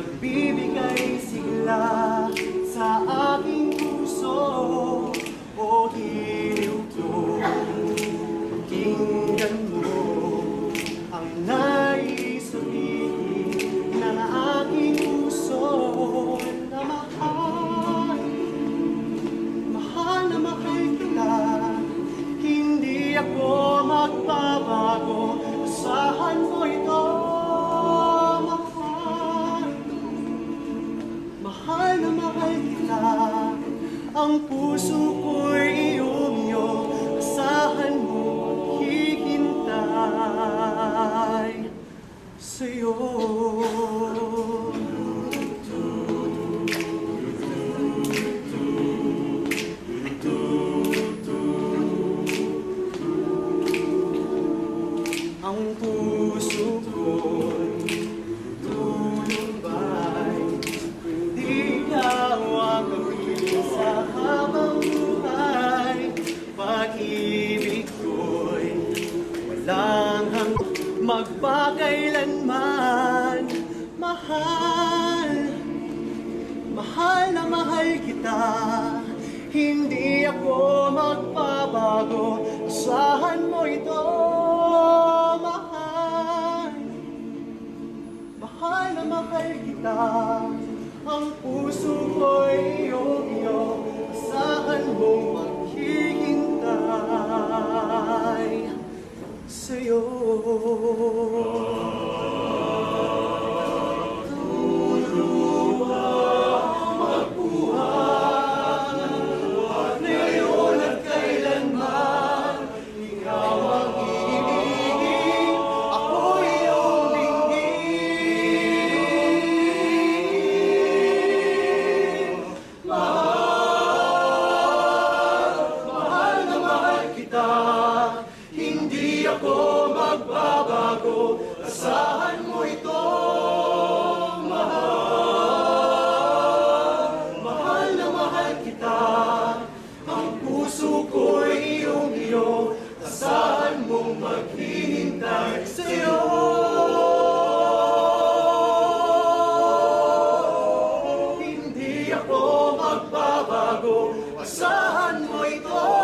nagbibigay sigla sa aking puso. O giliw ko, pakinggan mo ang nais sabihin ng aking puso. Na mahal, mahal na mahal kita. Hindi ako magbabago, asahan mo ito. Mahal na mahal kita. Ang puso ko'y iyong asahan mo maghihintay sa'yo. Ang puso ko'y tulumbay, hindi gawagawin sa habang buhay. Pag-ibig ko'y walang magpakailanman. Mahal, mahal na mahal kita. Hindi ako magbabago, asahan mo ito. Mahal, mahal na mahal kita. Ang puso ko'y iyong asahan mong maghihintay sa'yo. Hindi ako magbabago, asahan mo ito. Mahal, mahal na mahal kita. Ang puso ko'y iyong, asahan mong maghihintay sa'yo. Hindi ako magbabago, asahan mo ito.